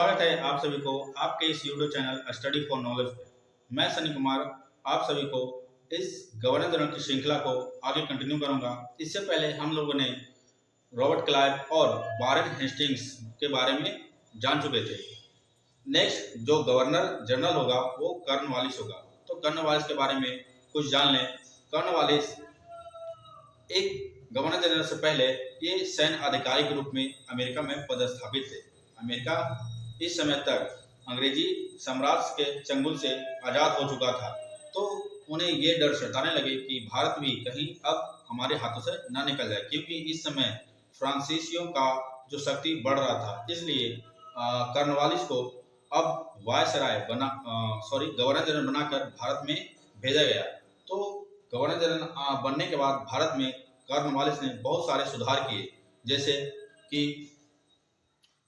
स्वागत है आप सभी को आपके इस YouTube channel study for knowledge पे। मैं सनी कुमार आप सभी को इस गवर्नर जनरल की श्रृंखला को आगे कंटिन्यू करूंगा। इससे पहले हम लोगों ने रॉबर्ट क्लाइव और वारेन हेस्टिंग्स के बारे में जान चुके थे। नेक्स्ट जो गवर्नर जनरल होगा वो कॉर्नवालिस होगा। तो कॉर्नवालिस के बारे में कुछ जान लें। कॉर्नवालिस एक गवर्नर जनरल से पहले ये सैन्य अधिकारी के रूप में अमेरिका में पदस्थापित थे। अमेरिका इस समय तक अंग्रेजी साम्राज्य के चंगुल से आज़ाद हो चुका था, तो उन्हें ये डर सताने लगे कि भारत भी कहीं अब हमारे हाथों से न निकल जाए, क्योंकि इस समय फ्रांसीसियों का जो शक्ति बढ़ रहा था। इसलिए कॉर्नवालिस को अब गवर्नर जनरल बनाकर भारत में भेजा गया। तो गवर्नर जनरल बनने के बाद भारत में कॉर्नवालिस ने बहुत सारे सुधार किए, जैसे कि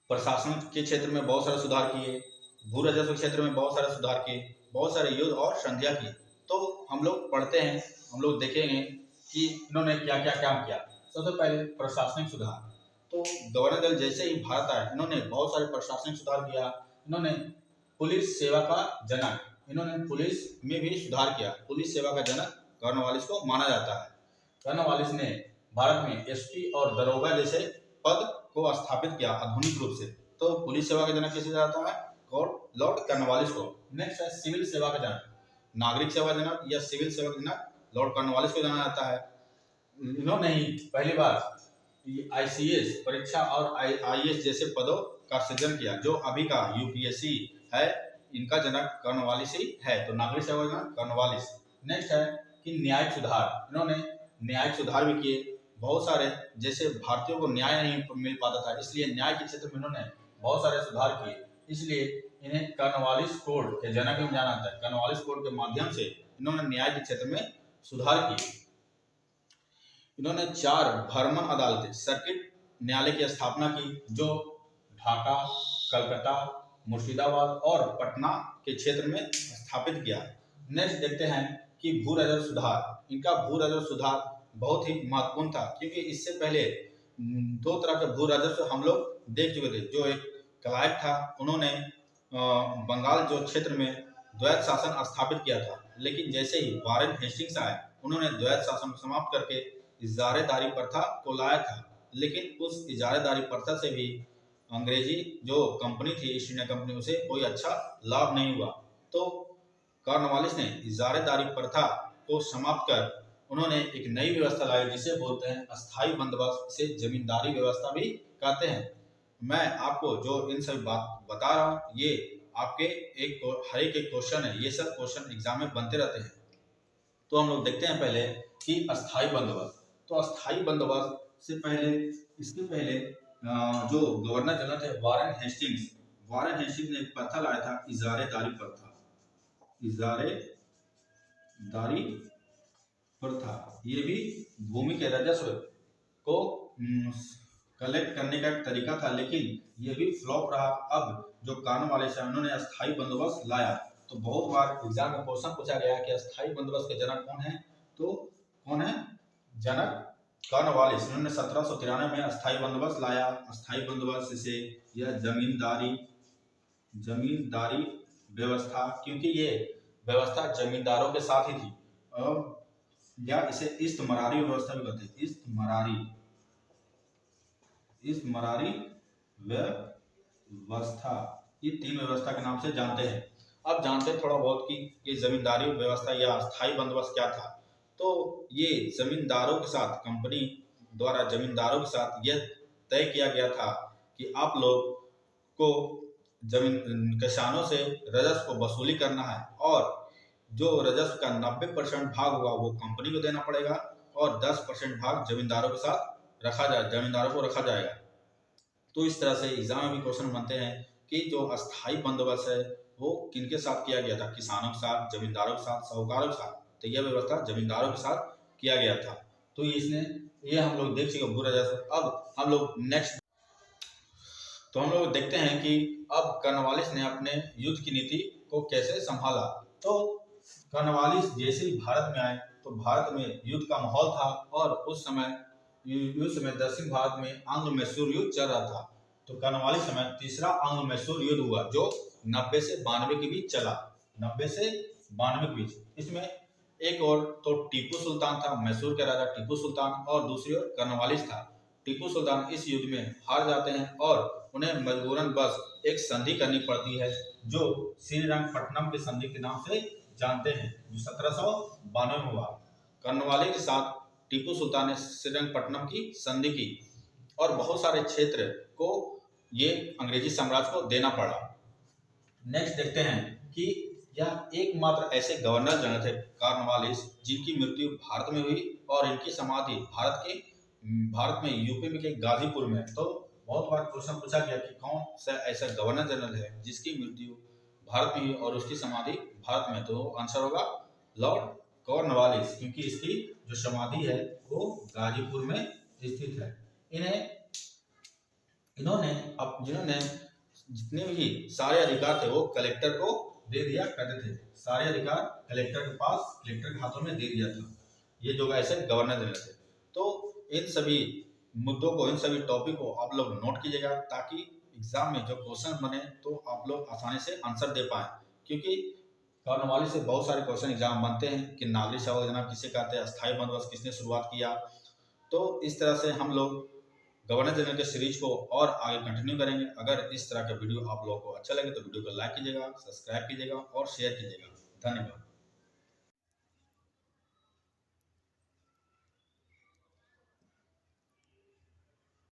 प्रशासन के क्षेत्र में बहुत सारे सुधार किए, भू राजस्व के क्षेत्र में बहुत सारे सुधार किए, बहुत सारे युद्ध और संधियां की। तो हम लोग पढ़ते हैं, हम लोग देखेंगे कि इन्होंने क्या क्या काम किया। सबसे पहले प्रशासनिक सुधार। तो गवर्नर जनरल जैसे ही भारत आए, इन्होंने बहुत सारे प्रशासनिक सुधार किया। इन्होंने पुलिस सेवा का जनक, इन्होंने पुलिस में भी सुधार किया। पुलिस सेवा का जनक कॉर्नवालिस को माना जाता है। कॉर्नवालिस ने भारत में एसपी और दरोगा जैसे पद को स्थापित किया आधुनिक रूप से। तो पुलिस सेवा का जनक किसे जाता है? लॉर्ड कॉर्नवालिस को। नेक्स्ट है सिविल सेवा का जनक, नागरिक सेवा जनक या सिविल सेवा का जनक लॉर्ड कॉर्नवालिस को जाना जाता है। इन्होंने ही पहली बार आईसीएस परीक्षा और आईएएस जैसे पदों का सृजन किया। जो अभी का यूपीएससी है, इनका जनक कॉर्नवालिस ही है। तो नागरिक सेवा जनक कॉर्नवालिस। नेक्स्ट है कि न्यायिक सुधार। इन्होंने न्यायिक सुधार भी किए बहुत सारे, जैसे भारतीयों को न्याय नहीं मिल पाता था, इसलिए न्याय के क्षेत्र में इन्होंने बहुत सारे सुधार किए। इसलिए इन्हें कॉर्नवालिस कोड के जनक में जाना जाता है। कॉर्नवालिस कोड के माध्यम से इन्होंने न्याय के क्षेत्र में सुधार किए। इन्होंने 4 भ्रमण अदालतें, सर्किट न्यायालय की स्थापना की, जो ढाका, कलकत्ता, मुर्शिदाबाद और पटना के क्षेत्र में स्थापित किया। नेक्स्ट देखते हैं कि भू राजस्व सुधार। इनका भू राजस्व सुधार बहुत ही महत्वपूर्ण था, क्योंकि इससे पहले 2 तरह के भू राजस्व हम लोग देख चुके थे। जो एक क्लाइव था, उन्होंने बंगाल जो क्षेत्र में द्वैत शासन स्थापित किया था, लेकिन जैसे ही वारेन हेस्टिंग्स आए, उन्होंने द्वैत शासन को समाप्त करके इजारेदारी प्रथा को लाया था। लेकिन उस इजारेदारी प्रथा से भी अंग्रेजी जो कंपनी थी, ईस्ट इंडिया कंपनी, उसे कोई अच्छा लाभ नहीं हुआ। तो कॉर्नवालिस ने इजारेदारी प्रथा को समाप्त कर उन्होंने एक नई व्यवस्था लाई, जिसे बोलते हैं अस्थाई बंदोबस्त, से जमींदारी व्यवस्था भी कहते हैं। मैं आपको जो इन सभी बात बता रहा हूँ, ये आपके हर एक क्वेश्चन है, ये सब क्वेश्चन एग्जाम में बनते रहते हैं। तो हम लोग देखते हैं पहले कि अस्थाई बंदोबस्त। तो अस्थाई बंदोबस्त से पहले, इसके पहले जो गवर्नर जनरल थे वारेन हेस्टिंग्स ने एक प्रथा लाया था, इजारेदारी प्रथा। इजारेदारी प्रथा ये भी भूमि के राजस्व को कलेक्ट करने का एक तरीका था, लेकिन ये भी फ्लॉप रहा। अब जो कॉर्नवालिस है, उन्होंने अस्थाई बंदोबस्त लाया। तो बहुत बार एग्जाम में क्वेश्चन पूछा गया कि अस्थाई बंदोबस्त के जनक कौन है? तो कौन है जनक? कॉर्नवालिस। उन्होंने 1793 में अस्थाई बंदोबस्त लाया। अस्थाई बंदोबस्त से यह जमींदारी व्यवस्था, क्योंकि ये व्यवस्था जमींदारों के साथ ही थी, या इसे इस्तमरारी व्यवस्था भी कहते हैं। इस्तमरारी व्यवस्था, ये 3 व्यवस्था के नाम से जानते हैं। अब जानते हैं थोड़ा बहुत कि ये जमींदारी व्यवस्था या अस्थाई बंदोबस्त क्या था। तो ये जमींदारों के साथ, कंपनी द्वारा जमींदारों के साथ यह तय किया गया था कि आप लोग को किसानों से राजस्व को वसूली करना है, और जो राजस्व का 90% भाग होगा वो कंपनी को देना पड़ेगा, और 10% भाग जमींदारों के साथ जमींदारों को रखा जाएगा। तो इस तरह से एग्जाम में भी क्वेश्चन बनते हैं कि जो अस्थाई बंदोबस्त है वो किनके साथ किया गया था? किसानों के साथ, जमींदारों के साथ, साहूकारों के साथ। तो यह व्यवस्था जमींदारों के साथ किया गया था। तो ये हम लोग देख चुके भू राजस्व। अब हम लोग हम लोग देखते हैं कि अब कॉर्नवालिस ने अपने युद्ध की नीति को कैसे संभाला। तो कॉर्नवालिस जैसे ही भारत में आए, तो भारत में युद्ध का माहौल था, और उस समय दक्षिण भारत में आंग्ल मैसूर युद्ध चल रहा था। तो कर्नवालिस समय तीसरा अंग्लो मैसूर युद्ध हुआ जो 90 से 92 के बीच चला। 90 से 92 के बीच। इसमें एक और तो टीपू सुल्तान था, मैसूर के राजा टीपू सुल्तान, और दूसरी ओर कर्नवालिस था। टीपू सुल्तान इस युद्ध में हार जाते हैं और उन्हें मजबूरन बस एक संधि करनी पड़ती है जो श्रीरंगपट्टनम की संधि के नाम से जानते हैं, जो 1792 में हुआ। कर्नवालिस के साथ टीपू सुल्तान ने श्रीरंगपट्टनम की संधि की और बहुत सारे क्षेत्र को ये अंग्रेजी साम्राज्य को देना पड़ा। नेक्स्ट देखते हैं कि यह एकमात्र ऐसे गवर्नर जनरल थे कॉर्नवालिस जिनकी मृत्यु भारत में हुई और इनकी समाधि भारत में यूपी में के गाजीपुर में। तो बहुत बार क्वेश्चन पूछा गया कि कौन सा ऐसा गवर्नर जनरल है जिसकी मृत्यु भारत में हुई और उसकी समाधि भारत में। तो आंसर होगा लॉर्ड कॉर्नवालिस, क्योंकि इसकी जो समाधि है वो गाजीपुर में स्थित है। जिन्होंने जितने भी सारे अधिकार थे वो कलेक्टर को दे दिया करते थे। सारे अधिकार कलेक्टर के पास, कलेक्टर के हाथों में दे दिया था। ये जो ऐसे गवर्नर जनरल थे। तो इन सभी मुद्दों को, इन सभी टॉपिक को आप लोग नोट कीजिएगा ताकि एग्जाम में जो क्वेश्चन बने तो आप लोग आसानी से आंसर दे पाए, क्योंकि कॉर्नवालिस से बहुत सारे क्वेश्चन एग्जाम बनते हैं कि नागरिक सेवा योजना किसे कहते हैं, अस्थायी बंदोबस्त किसने शुरुआत किया। तो इस तरह से हम लोग गवर्नर जनरल के सीरीज को और आगे कंटिन्यू करेंगे। अगर इस तरह का वीडियो आप लोगों को अच्छा लगे तो वीडियो को लाइक कीजिएगा, सब्सक्राइब कीजिएगा और शेयर कीजिएगा। धन्यवाद।